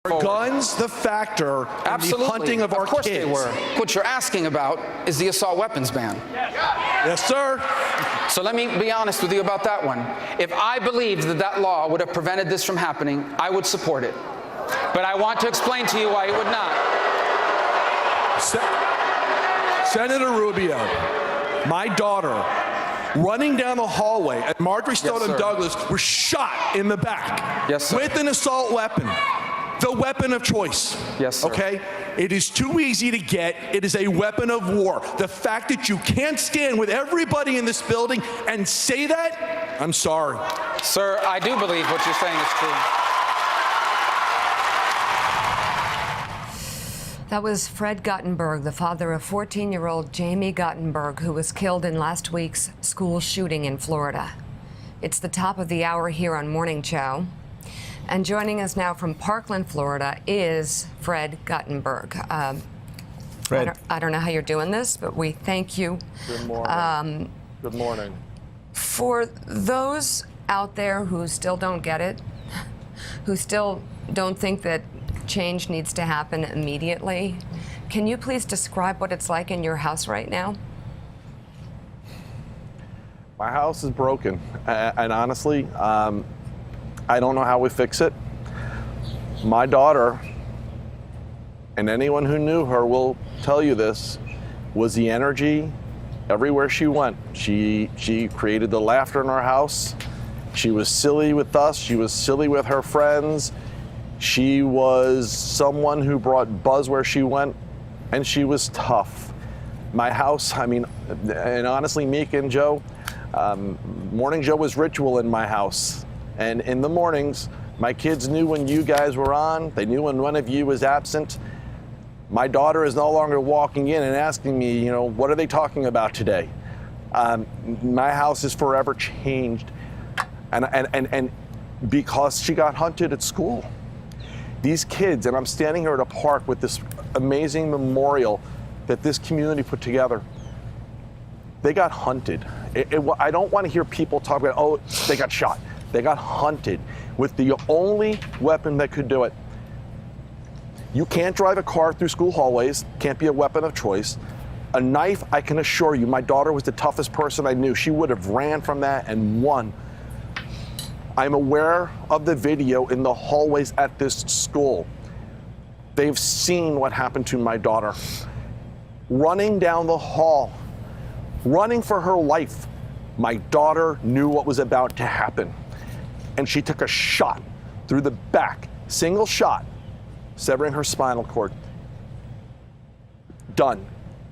Are guns the factor in the hunting of our kids? Of course they were. What you're asking about is the assault weapons ban. Yes, sir. So let me be honest with you about that one. If I believed that that law would have prevented this from happening, I would support it. But I want to explain to you why it would not. Senator Rubio, my daughter, running down the hallway at Marjorie Stoneman Douglas, was shot in the back with an assault weapon. The weapon of choice. Yes, sir. Okay? It is too easy to get. It is a weapon of war. The fact that you can't stand with everybody in this building and say that, I'm sorry. Sir, I do believe what you're saying is true. That was Fred Guttenberg, the father of 14-year-old Jaime Guttenberg, who was killed in last week's school shooting in Florida. It's the top of the hour here on Morning Joe. And joining us now from Parkland, Florida, is Fred Guttenberg. Fred. I don't know how you're doing this, but we thank you. Good morning. Good morning. For those out there who still don't get it, who still don't think that change needs to happen immediately, can you please describe what it's like in your house right now? My house is broken, and honestly, I don't know how we fix it. My daughter, and anyone who knew her will tell you this, was the energy everywhere she went. She created the laughter in our house. She was silly with us. She was silly with her friends. She was someone who brought buzz where she went, and she was tough. My house, I mean, and honestly, Meek and Joe, Morning Joe was ritual in my house. And in the mornings, my kids knew when you guys were on. They knew when one of you was absent. My daughter is no longer walking in and asking me, you know, what are they talking about today? My house is forever changed. And because she got hunted at school. These kids, and I'm standing here at a park with this amazing memorial that this community put together. They got hunted. I don't want to hear people talk about, oh, they got shot. They got hunted with the only weapon that could do it. You can't drive a car through school hallways, can't be a weapon of choice. A knife, I can assure you, my daughter was the toughest person I knew. She would have ran from that and won. I'm aware of the video in the hallways at this school. They've seen what happened to my daughter. Running down the hall, running for her life. My daughter knew what was about to happen. And she took a shot through the back, single shot, severing her spinal cord. Done,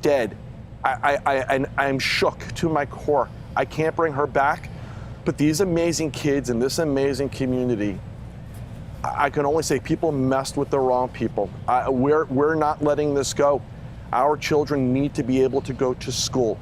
dead. I'm shook to my core. I can't bring her back, but these amazing kids in this amazing community, I can only say people messed with the wrong people. We're not letting this go. Our children need to be able to go to school.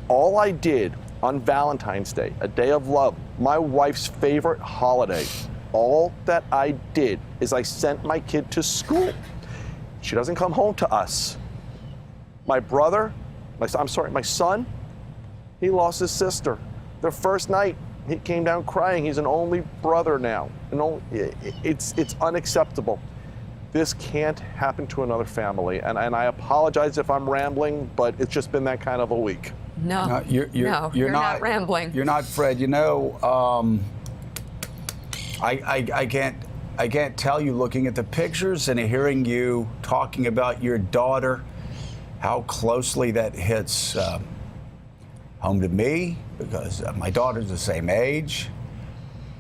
All I did on Valentine's Day, a day of love, my wife's favorite holiday, all that I did is I sent my kid to school. She doesn't come home to us. My son, he lost his sister. The first night, he came down crying. He's an only brother now. It's unacceptable. This can't happen to another family. And I apologize if I'm rambling, but it's just been that kind of a week. No, you're not rambling. You're not, Fred. You know, I can't tell you, looking at the pictures and hearing you talking about your daughter, how closely that hits home to me, because my daughter's the same age.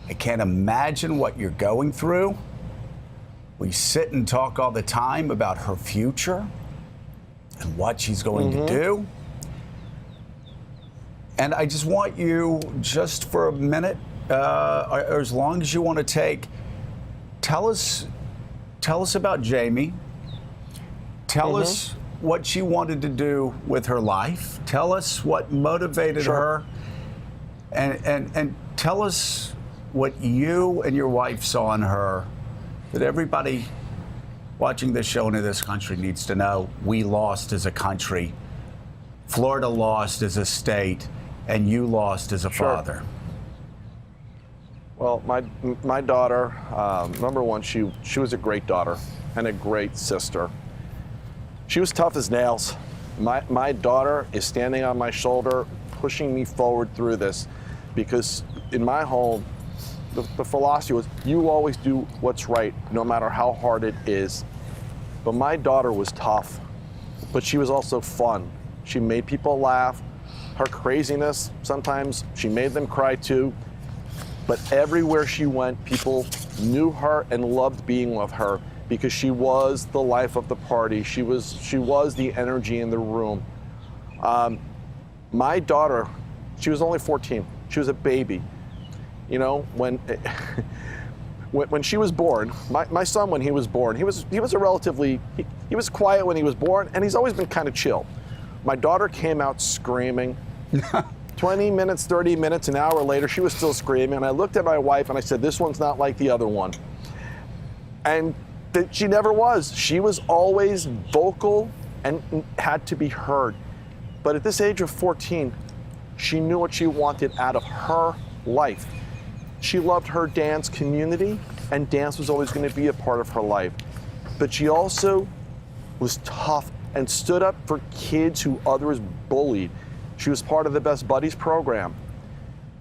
I can't imagine what you're going through. We sit and talk all the time about her future and what she's going to do. And I just want you, just for a minute, or as long as you want to take, tell us about Jaime. Tell us what she wanted to do with her life. Tell us what motivated her, and tell us what you and your wife saw in her that everybody watching this show and in this country needs to know. We lost as a country. Florida lost as a state. And you lost as a father. Well, my daughter, number one, she was a great daughter and a great sister. She was tough as nails. My daughter is standing on my shoulder, pushing me forward through this, because in my home, the philosophy was, you always do what's right, no matter how hard it is. But my daughter was tough, but she was also fun. She made people laugh. Her craziness, sometimes she made them cry too. But everywhere she went, people knew her and loved being with her because she was the life of the party. She was the energy in the room. My daughter, she was only 14. She was a baby. You know, when she was born, my son, when he was born, he was a relatively, he was quiet when he was born, and he's always been kind of chill. My daughter came out screaming. 20 minutes, 30 minutes, an hour later, she was still screaming. And I looked at my wife and I said, this one's not like the other one. And she never was. She was always vocal and had to be heard. But at this age of 14, she knew what she wanted out of her life. She loved her dance community, and dance was always going to be a part of her life. But she also was tough and stood up for kids who others bullied. She was part of the Best Buddies program.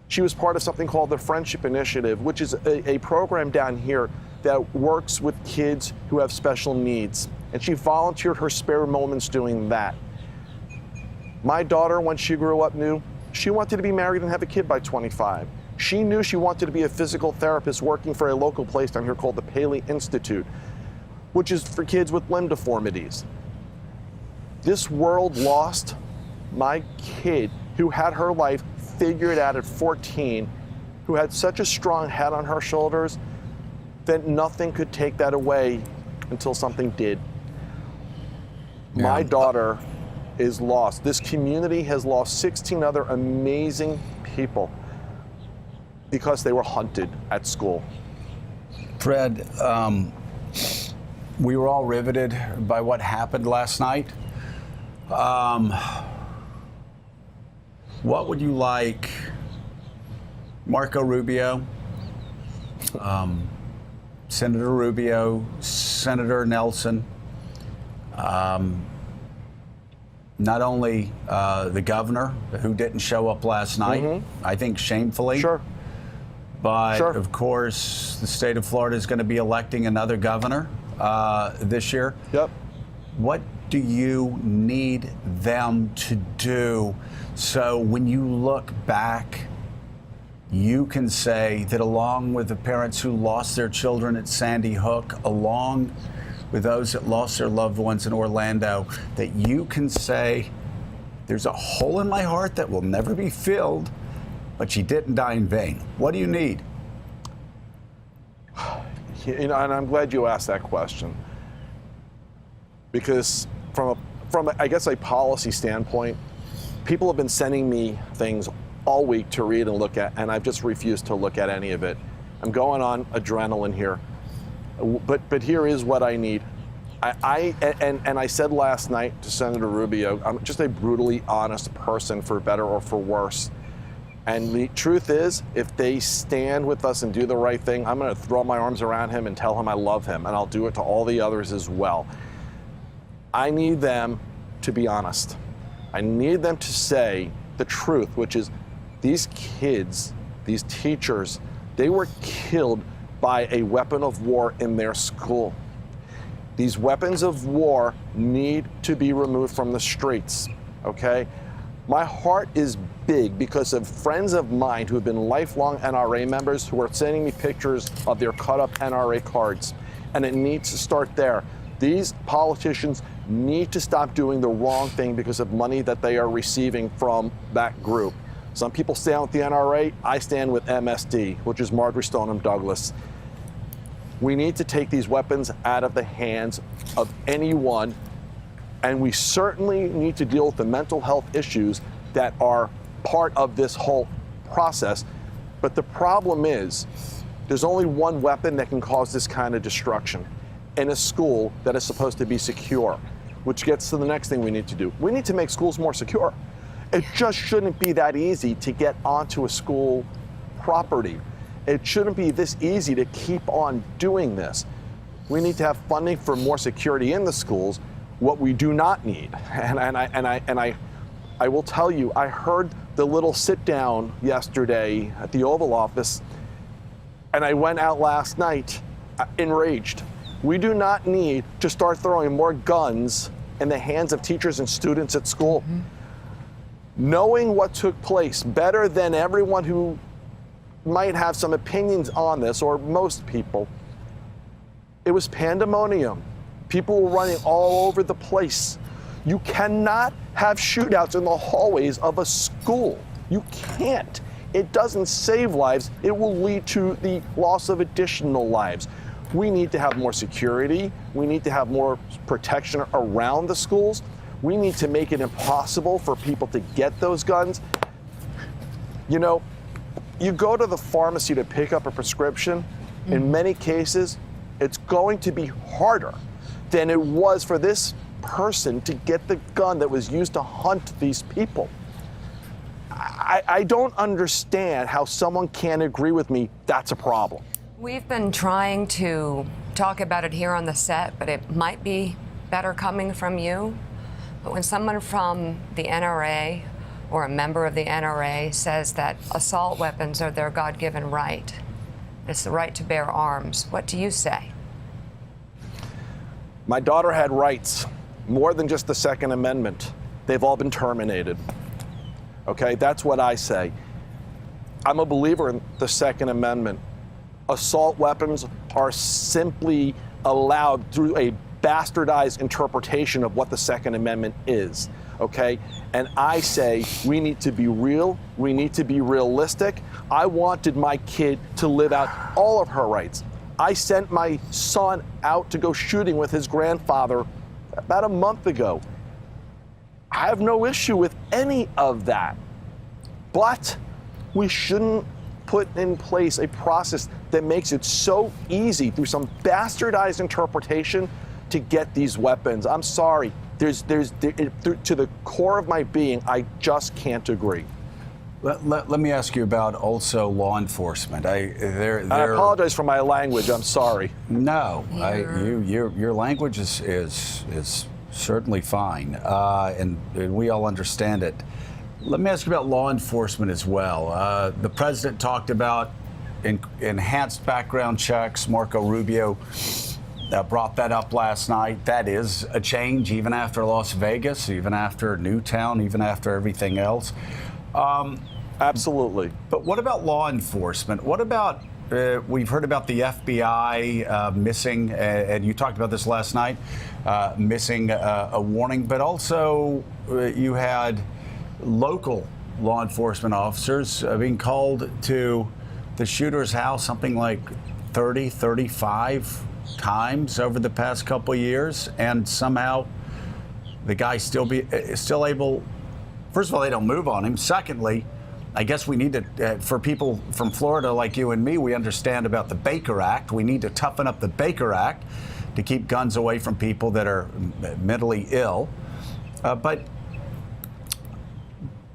She was part of something called the Friendship Initiative, which is a program down here that works with kids who have special needs. And she volunteered her spare moments doing that. My daughter, when she grew up, knew she wanted to be married and have a kid by 25. She knew she wanted to be a physical therapist working for a local place down here called the Paley Institute, which is for kids with limb deformities. This world lost my kid who had her life figured out at 14, who had such a strong head on her shoulders that nothing could take that away until something did. Yeah. My daughter is lost. This community has lost 16 other amazing people because they were hunted at school. Fred, we were all riveted by what happened last night. What would you like Marco Rubio, Senator Rubio, Senator Nelson, not only the governor, who didn't show up last night, I think shamefully. Sure. But of course, the state of Florida is going to be electing another governor this year. Yep. What do you need them to do so when you look back, you can say that along with the parents who lost their children at Sandy Hook, along with those that lost their loved ones in Orlando, that you can say, there's a hole in my heart that will never be filled, but she didn't die in vain? What do you need? You know, and I'm glad you asked that question, because from I guess a policy standpoint, people have been sending me things all week to read and look at, and I've just refused to look at any of it. I'm going on adrenaline here, but here is what I need. I said last night to Senator Rubio, I'm just a brutally honest person, for better or for worse. And the truth is, if they stand with us and do the right thing, I'm going to throw my arms around him and tell him I love him, and I'll do it to all the others as well. I need them to be honest. I need them to say the truth, which is these kids, these teachers, they were killed by a weapon of war in their school. These weapons of war need to be removed from the streets, okay? My heart is big because of friends of mine who have been lifelong NRA members who are sending me pictures of their cut-up NRA cards, and it needs to start there. These politicians need to stop doing the wrong thing because of money that they are receiving from that group. Some people stand with the NRA, I stand with MSD, which is Marjorie Stoneman Douglas. We need to take these weapons out of the hands of anyone, and we certainly need to deal with the mental health issues that are part of this whole process. But the problem is, there's only one weapon that can cause this kind of destruction in a school that is supposed to be secure, which gets to the next thing we need to do. We need to make schools more secure. It just shouldn't be that easy to get onto a school property. It shouldn't be this easy to keep on doing this. We need to have funding for more security in the schools. What we do not need, and I will tell you, I heard the little sit down yesterday at the Oval Office, and I went out last night enraged. We do not need to start throwing more guns in the hands of teachers and students at school. Knowing what took place better than everyone who might have some opinions on this, or most people, it was pandemonium. People were running all over the place. You cannot have shootouts in the hallways of a school. You can't. It doesn't save lives. It will lead to the loss of additional lives. We need to have more security. We need to have more protection around the schools. We need to make it impossible for people to get those guns. You know, you go to the pharmacy to pick up a prescription. In many cases, it's going to be harder than it was for this person to get the gun that was used to hunt these people. I don't understand how someone can agree with me that's a problem. We've been trying to talk about it here on the set, but it might be better coming from you. But when someone from the NRA or a member of the NRA says that assault weapons are their God-given right, it's the right to bear arms, what do you say? My daughter had rights, more than just the Second Amendment. They've all been terminated. Okay, that's what I say. I'm a believer in the Second Amendment. Assault weapons are simply allowed through a bastardized interpretation of what the Second Amendment is, okay? And I say we need to be real, we need to be realistic. I wanted my kid to live out all of her rights. I sent my son out to go shooting with his grandfather about a month ago. I have no issue with any of that, but we shouldn't put in place a process that makes it so easy through some bastardized interpretation to get these weapons. I'm sorry, to the core of my being, I just can't agree. Let me ask you about also law enforcement. I apologize for my language. I'm sorry. No, your language is certainly fine, and we all understand it. Let me ask you about law enforcement as well. The president talked about enhanced background checks. Marco Rubio brought that up last night. That is a change, even after Las Vegas, even after Newtown, even after everything else. Absolutely. But what about law enforcement? What about, we've heard about the FBI missing, and you talked about this last night, missing a warning, but also you had local law enforcement officers being called to the shooter's house something like 30, 35 times over the past couple of years, and somehow the guy still able. First of all, they don't move on him. Secondly, I guess we need to, for people from Florida like you and me, we understand about the Baker Act. We need to toughen up the Baker Act to keep guns away from people that are mentally ill.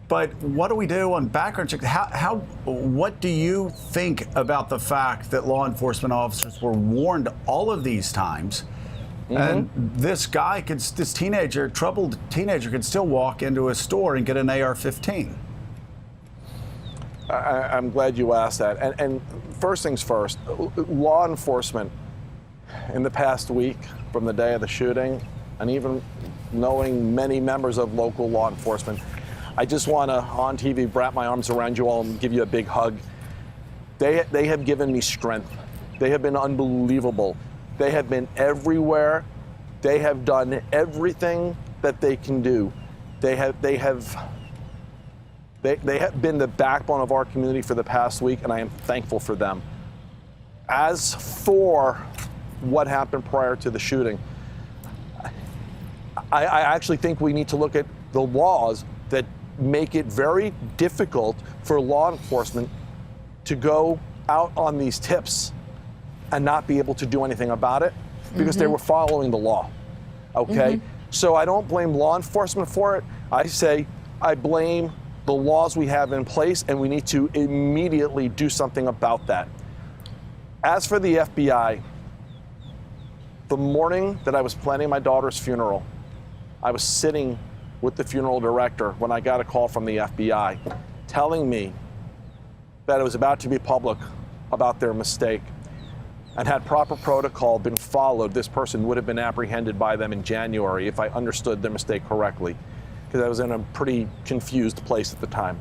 But what do we do on background checks? What do you think about the fact that law enforcement officers were warned all of these times, and this guy troubled teenager, could still walk into a store and get an AR-15? I'm glad you asked that. And first things first, law enforcement in the past week, from the day of the shooting, and even knowing many members of local law enforcement, I just want to, on TV, wrap my arms around you all and give you a big hug. They have given me strength. They have been unbelievable. They have been everywhere. They have done everything that they can do. They have been the backbone of our community for the past week, and I am thankful for them. As for what happened prior to the shooting, I actually think we need to look at the laws that make it very difficult for law enforcement to go out on these tips and not be able to do anything about it because they were following the law. Okay? So I don't blame law enforcement for it. I say I blame the laws we have in place, and we need to immediately do something about that. As for the FBI, the morning that I was planning my daughter's funeral, I was sitting with the funeral director when I got a call from the FBI telling me that it was about to be public about their mistake. And had proper protocol been followed, this person would have been apprehended by them in January if I understood their mistake correctly, because I was in a pretty confused place at the time.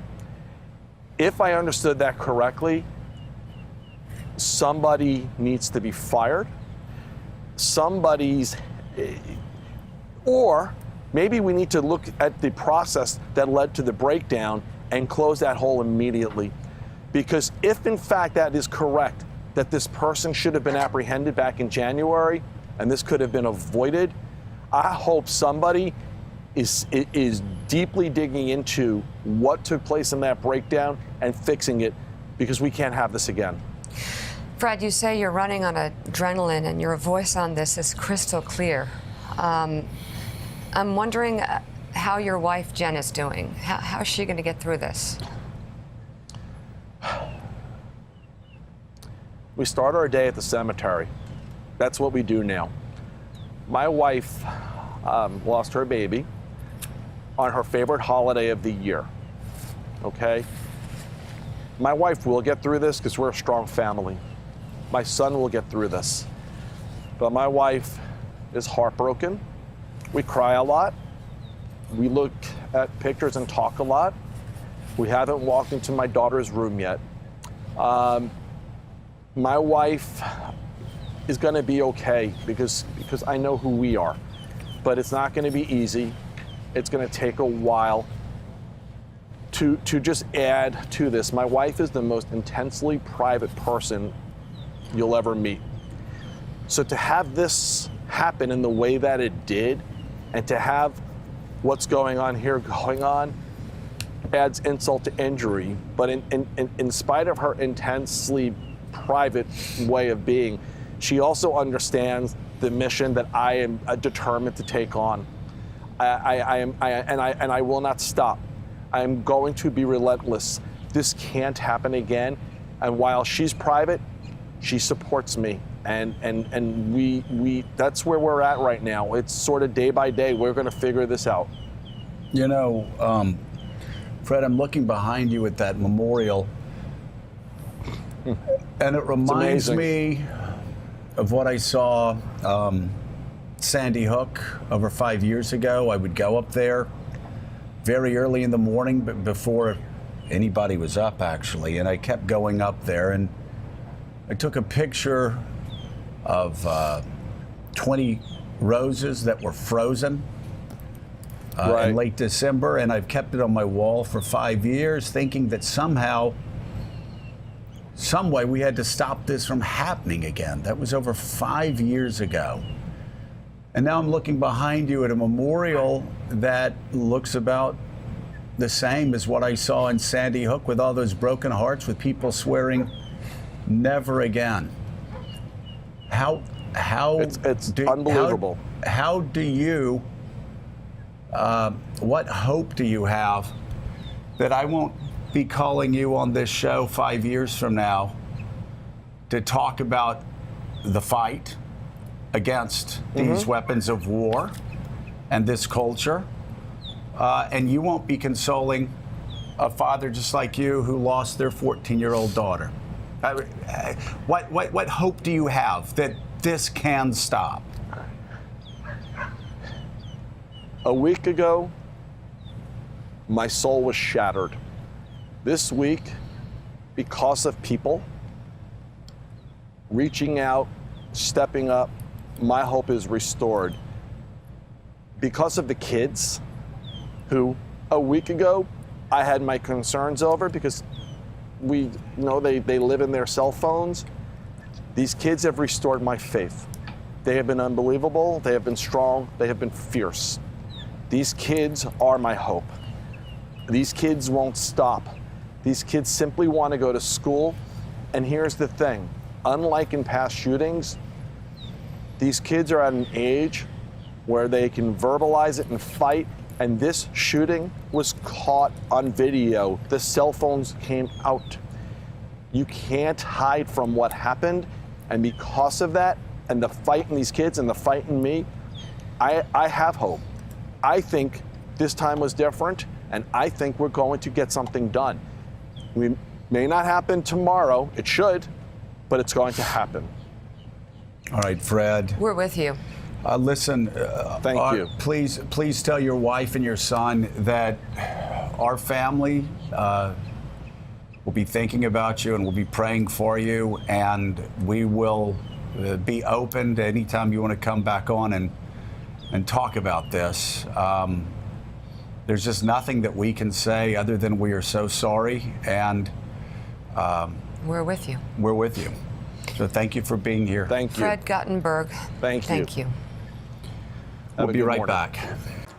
If I understood that correctly, somebody needs to be fired. Or maybe we need to look at the process that led to the breakdown and close that hole immediately. Because if in fact that is correct, that this person should have been apprehended back in January and this could have been avoided, I hope somebody is deeply digging into what took place in that breakdown and fixing it, because we can't have this again. Fred, you say you're running on adrenaline and your voice on this is crystal clear. I'm wondering how your wife, Jen, is doing. How is she going to get through this? We start our day at the cemetery. That's what we do now. My wife lost her baby on her favorite holiday of the year, okay? My wife will get through this because we're a strong family. My son will get through this. But my wife is heartbroken. We cry a lot. We look at pictures and talk a lot. We haven't walked into my daughter's room yet. My wife is going to be okay because I know who we are, but it's not going to be easy. It's going to take a while to just add to this. My wife is the most intensely private person you'll ever meet. So to have this happen in the way that it did, and to have what's going on here going on, adds insult to injury. But in spite of her intensely private way of being, she also understands the mission that I am determined to take on. I will not stop. I am going to be relentless. This can't happen again. And while she's private, she supports me. And we that's where we're at right now. It's sort of day by day. We're going to figure this out. You know, Fred, I'm looking behind you at that memorial, and it reminds me of what I saw Sandy Hook over 5 years ago. I would go up there very early in the morning, but before anybody was up, actually, and I kept going up there, and I took a picture of 20 roses that were frozen in late December, and I've kept it on my wall for 5 years, thinking that somehow, some way, we had to stop this from happening again. That was over 5 years ago. And now I'm looking behind you at a memorial that looks about the same as what I saw in Sandy Hook, with all those broken hearts, with people swearing never again. It's unbelievable. How do you, what hope do you have that I won't be calling you on this show 5 years from now to talk about the fight against these weapons of war and this culture, and you won't be consoling a father just like you who lost their 14-year-old daughter? What hope do you have that this can stop? A week ago, my soul was shattered. This week, because of people reaching out, stepping up, my hope is restored. Because of the kids who, a week ago, I had my concerns over, because we know they live in their cell phones. These kids have restored my faith. They have been unbelievable. They have been strong. They have been fierce. These kids are my hope. These kids won't stop. These kids simply want to go to school. And here's the thing. Unlike in past shootings, these kids are at an age where they can verbalize it and fight And this shooting was caught on video. The cell phones came out. You can't hide from what happened. And because of that, and the fight in these kids and the fight in me, I have hope. I think this time was different, and I think we're going to get something done. We may not happen tomorrow. It should, but it's going to happen. All right, Fred. We're with you. Listen, Thank you. Please tell your wife and your son that our family will be thinking about you and we'll be praying for you, and we will be open to anytime you want to come back on and talk about this. There's just nothing that we can say other than we are so sorry, and we're with you. We're with you. So thank you for being here. Thank you. Fred Guttenberg. Thank you. We'll be right back.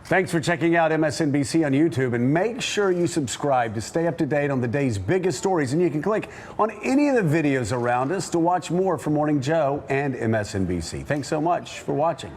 Thanks for checking out MSNBC on YouTube, and make sure you subscribe to stay up to date on the day's biggest stories. And you can click on any of the videos around us to watch more from Morning Joe and MSNBC. Thanks so much for watching.